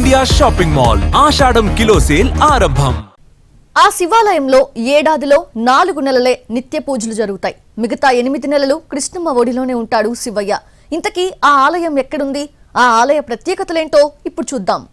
India shopping mall ఆషాఢం kilo sale ఆరంభం. ఆ శివాలయంలో ఏడాదిలో 4 నెలలే నిత్య పూజలు జరుగుతాయి. మిగతా 8 నెలలు కృష్ణమ్మ ఒడిలోనే ఉంటాడు శివయ్య. ఇంతకీ ఆ ఆలయం ఎక్కడుంది? ఆ ఆలయ ప్రత్యేకతలేంటో ఇప్పుడు చూద్దాం.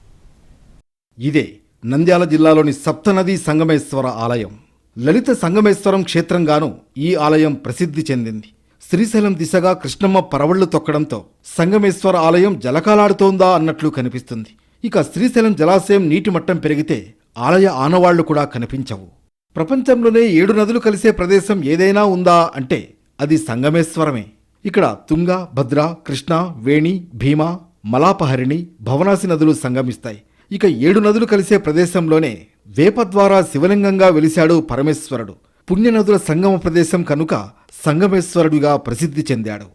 ఇదే నంద్యాల జిల్లాలోని సప్తనది సంగమేశ్వర ఆలయం. లలిత సంగమేశ్వరం క్షేత్రంగాను ఈ ఆలయం ప్రసిద్ధి చెందింది. శ్రీశైలం దిశగా కృష్ణమ్మ పరవళ్లు తొక్కడంతో సంగమేశ్వర ఆలయం జలకాలాడుతోందా అన్నట్లు కనిపిస్తుంది. ఇక శ్రీశైలం జలాశయం నీటి మట్టం పెరిగితే ఆలయ ఆనవాళ్లు కూడా కనిపించవు. ప్రపంచంలోనే 7 నదులు కలిసే ప్రదేశం ఏదైనా ఉందా అంటే అది సంగమేశ్వరమే. ఇక్కడ తుంగ, భద్ర, కృష్ణ, వేణి, భీమా, మలాపహరిణి, భవనాసి నదులు సంగమిస్తాయి. ఇక 7 నదులు కలిసే ప్రదేశంలోనే వేప ద్వారా శివలింగంగా వెలిశాడు పరమేశ్వరుడు. పుణ్యనదుల సంగమ ప్రదేశం కనుక సంగమేశ్వరుడిగా ప్రసిద్ధి చెందాడు.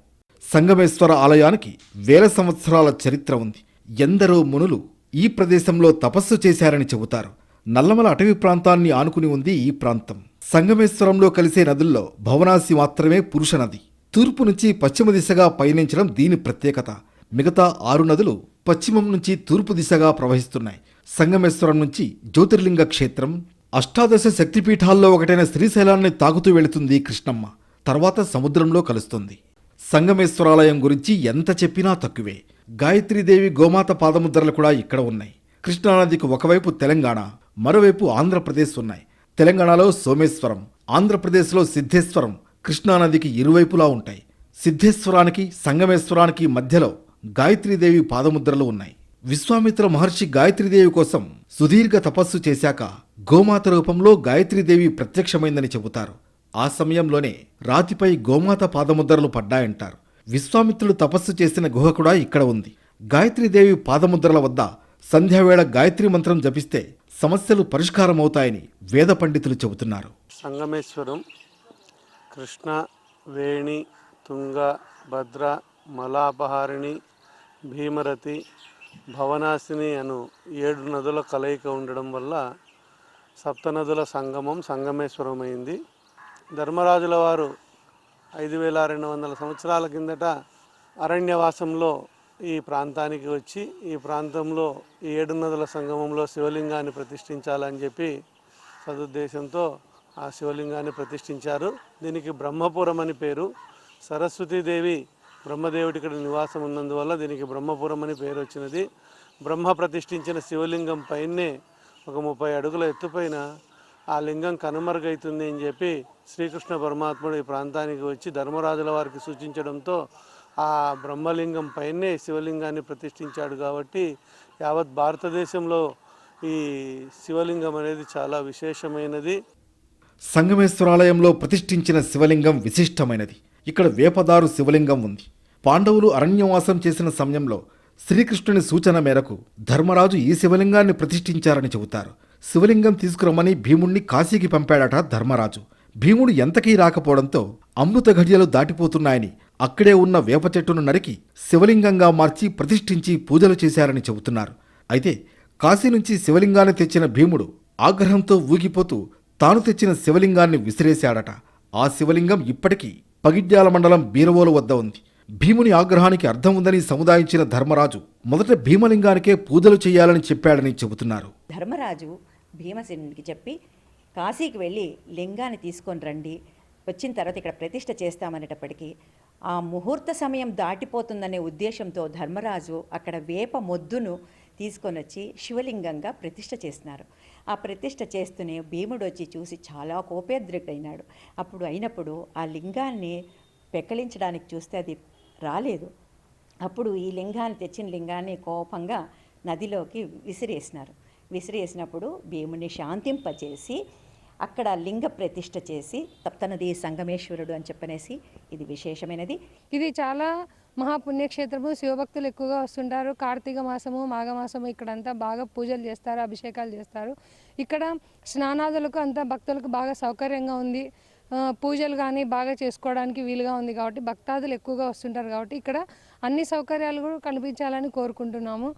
సంగమేశ్వర ఆలయానికి 1000 సంవత్సరాల చరిత్ర ఉంది. ఎందరో మునులు ఈ ప్రదేశంలో తపస్సు చేశారని చెబుతారు. నల్లమల అటవీ ప్రాంతాన్ని ఆనుకుని ఉంది ఈ ప్రాంతం. సంగమేశ్వరంలో కలిసే నదుల్లో భవనాసి మాత్రమే పురుష నది. తూర్పు నుంచి పశ్చిమ దిశగా పయనించడం దీని ప్రత్యేకత. మిగతా 6 నదులు పశ్చిమం నుంచి తూర్పు దిశగా ప్రవహిస్తున్నాయి. సంగమేశ్వరం నుంచి జ్యోతిర్లింగ క్షేత్రం, అష్టాదశ శక్తిపీఠాల్లో ఒకటైన శ్రీశైలాన్ని తాకుతూ వెళుతుంది కృష్ణమ్మ. తర్వాత సముద్రంలో కలుస్తుంది. సంగమేశ్వరాలయం గురించి ఎంత చెప్పినా తక్కువే. గాయత్రీదేవి గోమాత పాదముద్రలు కూడా ఇక్కడ ఉన్నాయి. కృష్ణానదికి ఒకవైపు తెలంగాణ, మరోవైపు ఆంధ్రప్రదేశ్ ఉన్నాయి. తెలంగాణలో సోమేశ్వరం, ఆంధ్రప్రదేశ్లో సిద్ధేశ్వరం కృష్ణానదికి ఇరువైపులా ఉంటాయి. సిద్ధేశ్వరానికి సంగమేశ్వరానికి మధ్యలో గాయత్రీదేవి పాదముద్రలు ఉన్నాయి. విశ్వామిత్ర మహర్షి గాయత్రీదేవి కోసం సుదీర్ఘ తపస్సు చేశాక గోమాత రూపంలో గాయత్రీదేవి ప్రత్యక్షమైందని చెబుతారు. ఆ సమయంలోనే రాతిపై గోమాత పాదముద్రలు పడ్డాయంటారు. విశ్వామిత్రుడు తపస్సు చేసిన గుహ కూడా ఇక్కడ ఉంది. గాయత్రీదేవి పాదముద్రల వద్ద సంధ్యావేళ గాయత్రి మంత్రం జపిస్తే సమస్యలు పరిష్కారమవుతాయని వేద పండితులు చెబుతున్నారు. సంగమేశ్వరం కృష్ణ, వేణి, తుంగ, భద్ర, మలాపహారిణి, భీమరతి, భవనాసిని అను 7 నదుల కలయిక ఉండడం వల్ల సప్తనదుల సంగమం సంగమేశ్వరమైంది. ధర్మరాజుల వారు 5200 సంవత్సరాల కిందట అరణ్యవాసంలో ఈ ప్రాంతానికి వచ్చి ఈ ప్రాంతంలో ఈ 7 నదుల సంగమంలో శివలింగాన్ని ప్రతిష్ఠించాలని చెప్పి సదుద్దేశంతో ఆ శివలింగాన్ని ప్రతిష్ఠించారు. దీనికి బ్రహ్మపురం అని పేరు. సరస్వతీదేవి బ్రహ్మదేవుడి ఇక్కడ నివాసం ఉన్నందువల్ల దీనికి బ్రహ్మపురం అని పేరు వచ్చినది. బ్రహ్మ ప్రతిష్ఠించిన శివలింగం పైనే ఒక 30 అడుగుల ఎత్తుపైన ఆ లింగం కనుమరుగైతుంది అని చెప్పి శ్రీకృష్ణ పరమాత్ముడు ఈ ప్రాంతానికి వచ్చి ధర్మరాజుల వారికి సూచించడంతో ఆ బ్రహ్మలింగం పైనే శివలింగాన్ని ప్రతిష్ఠించాడు. కాబట్టి యావత్ భారతదేశంలో ఈ శివలింగం అనేది చాలా విశేషమైనది. సంగమేశ్వరాలయంలో ప్రతిష్ఠించిన శివలింగం విశిష్టమైనది. ఇక్కడ వేపదారు శివలింగం ఉంది. పాండవులు అరణ్యవాసం చేసిన సమయంలో శ్రీకృష్ణుని సూచన మేరకు ధర్మరాజు ఈ శివలింగాన్ని ప్రతిష్ఠించారని చెబుతారు. శివలింగం తీసుకురమ్మని భీముణ్ణి కాశీకి పంపాడట ధర్మరాజు. భీముడు ఎంతకీ రాకపోవడంతో అమృత ఘడియలు దాటిపోతున్నాయని అక్కడే ఉన్న వేప చెట్టును నరికి శివలింగంగా మార్చి ప్రతిష్ఠించి పూజలు చేశారని చెబుతున్నారు. అయితే కాశీ నుంచి శివలింగాన్ని తెచ్చిన భీముడు ఆగ్రహంతో ఊగిపోతూ తాను తెచ్చిన శివలింగాన్ని విసిరేశాడట. ఆ శివలింగం ఇప్పటికీ పగిడ్యాల మండలం బీరవోలు వద్ద ఉంది. భీముని ఆగ్రహానికి అర్థం ఉందని సముదాయించిన ధర్మరాజు మొదట భీమలింగానికే పూజలు చేయాలని చెప్పాడని చెబుతున్నారు. ధర్మరాజు భీమసేనునికి చెప్పి కాశీకి వెళ్ళి లింగాన్ని తీసుకొని రండి, వచ్చిన తర్వాత ఇక్కడ ప్రతిష్ఠ చేస్తామనేటప్పటికీ ఆ ముహూర్త సమయం దాటిపోతుందనే ఉద్దేశంతో ధర్మరాజు అక్కడ వేప మొద్దును తీసుకొని వచ్చి శివలింగంగా ప్రతిష్ఠ చేస్తున్నారు. ఆ ప్రతిష్ఠ చేస్తూనే భీముడు వచ్చి చూసి చాలా కోపోద్రిక్తుడైనాడు. అయినప్పుడు ఆ లింగాన్ని పెకలించడానికి చూస్తే అది రాలేదు. అప్పుడు ఈ తెచ్చిన లింగాన్ని కోపంగా నదిలోకి విసిరేసినప్పుడు భీముని శాంతింపచేసి అక్కడ లింగ ప్రతిష్ఠ చేసి సప్తనది సంగమేశ్వరుడు అని చెప్పనేసి ఇది విశేషమైనది. ఇది చాలా మహాపుణ్యక్షేత్రము. శివభక్తులు ఎక్కువగా వస్తుంటారు. కార్తీక మాసము, మాఘమాసము ఇక్కడంతా బాగా పూజలు చేస్తారు, అభిషేకాలు చేస్తారు. ఇక్కడ స్నానాదులకు అంతా భక్తులకు బాగా సౌకర్యంగా ఉంది. పూజలు కానీ బాగా చేసుకోవడానికి వీలుగా ఉంది. కాబట్టి భక్తాదులు ఎక్కువగా వస్తుంటారు. కాబట్టి ఇక్కడ అన్ని సౌకర్యాలు కూడా కల్పించాలని కోరుకుంటున్నాము.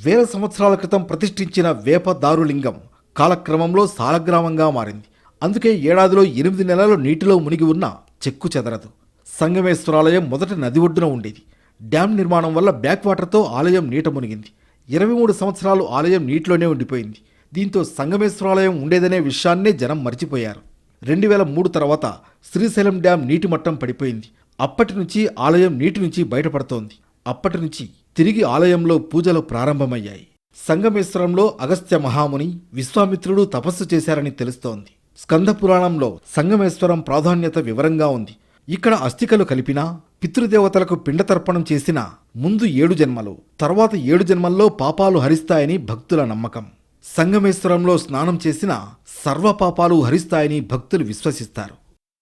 1000 సంవత్సరాల క్రితం ప్రతిష్ఠించిన వేప దారులింగం కాలక్రమంలో సాలగ్రామంగా మారింది. అందుకే ఏడాదిలో 8 నెలలు నీటిలో మునిగి ఉన్న చెక్కు చెదరదు. సంగమేశ్వరాలయం మొదట నది ఒడ్డున ఉండేది. డ్యాం నిర్మాణం వల్ల బ్యాక్ వాటర్తో ఆలయం నీట మునిగింది. 23 సంవత్సరాలు ఆలయం నీటిలోనే ఉండిపోయింది. దీంతో సంగమేశ్వరాలయం ఉండేదనే విషయాన్నే జనం మర్చిపోయారు. 2003 తర్వాత శ్రీశైలం డ్యాం నీటి మట్టం పడిపోయింది. అప్పటి నుంచి ఆలయం నీటి నుంచి బయటపడుతోంది. అప్పటి నుంచి తిరిగి ఆలయంలో పూజలు ప్రారంభమయ్యాయి. సంగమేశ్వరంలో అగస్త్య మహాముని, విశ్వామిత్రుడు తపస్సు చేశారని తెలుస్తోంది. స్కంద పురాణంలో సంగమేశ్వరం ప్రాధాన్యత వివరంగా ఉంది. ఇక్కడ అస్థికలు కలిపినా, పితృదేవతలకు పిండతర్పణం చేసినా ముందు 7 జన్మలు, తర్వాత 7 జన్మల్లో పాపాలు హరిస్తాయని భక్తుల నమ్మకం. సంగమేశ్వరంలో స్నానం చేసినా సర్వ పాపాలు హరిస్తాయని భక్తులు విశ్వసిస్తారు.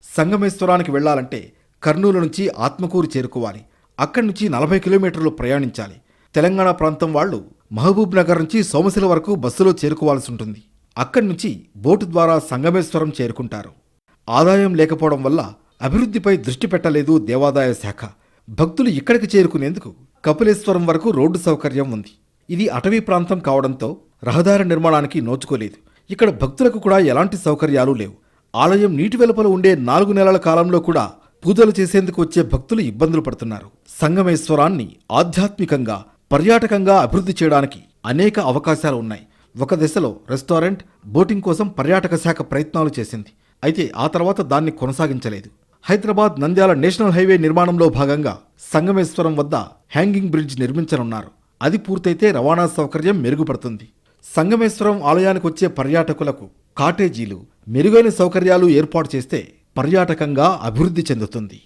సంగమేశ్వరానికి వెళ్లాలంటే కర్నూలు నుంచి ఆత్మకూరు చేరుకోవాలి. అక్కడి నుంచి 40 కిలోమీటర్లు ప్రయాణించాలి. తెలంగాణ ప్రాంతం వాళ్లు మహబూబ్ నగర్ నుంచి సోమశిల వరకు బస్సులో చేరుకోవాల్సి ఉంటుంది. అక్కడి నుంచి బోటు ద్వారా సంగమేశ్వరం చేరుకుంటారు. ఆదాయం లేకపోవడం వల్ల అభివృద్ధిపై దృష్టి పెట్టలేదు దేవాదాయ శాఖ. భక్తులు ఇక్కడికి చేరుకునేందుకు కపిలేశ్వరం వరకు రోడ్డు సౌకర్యం ఉంది. ఇది అటవీ ప్రాంతం కావడంతో రహదారి నిర్మాణానికి నోచుకోలేదు. ఇక్కడ భక్తులకు కూడా ఎలాంటి సౌకర్యాలు లేవు. ఆలయం నీటి వెలుపల ఉండే 4 నెలల కాలంలో కూడా పూజలు చేసేందుకు వచ్చే భక్తులు ఇబ్బందులు పడుతున్నారు. సంగమేశ్వరాన్ని ఆధ్యాత్మికంగా, పర్యాటకంగా అభివృద్ధి చేయడానికి అనేక అవకాశాలు ఉన్నాయి. ఒక దశలో రెస్టారెంట్, బోటింగ్ కోసం పర్యాటక శాఖ ప్రయత్నాలు చేసింది. అయితే ఆ తర్వాత దాన్ని కొనసాగించలేదు. హైదరాబాద్ నంద్యాల నేషనల్ హైవే నిర్మాణంలో భాగంగా సంగమేశ్వరం వద్ద హ్యాంగింగ్ బ్రిడ్జ్ నిర్మించనున్నారు. అది పూర్తయితే రవాణా సౌకర్యం మెరుగుపడుతుంది. సంగమేశ్వరం ఆలయానికి వచ్చే పర్యాటకులకు కాటేజీలు, మెరుగైన సౌకర్యాలు ఏర్పాటు చేస్తే పర్యాటకంగా అభివృద్ధి చెందుతుంది.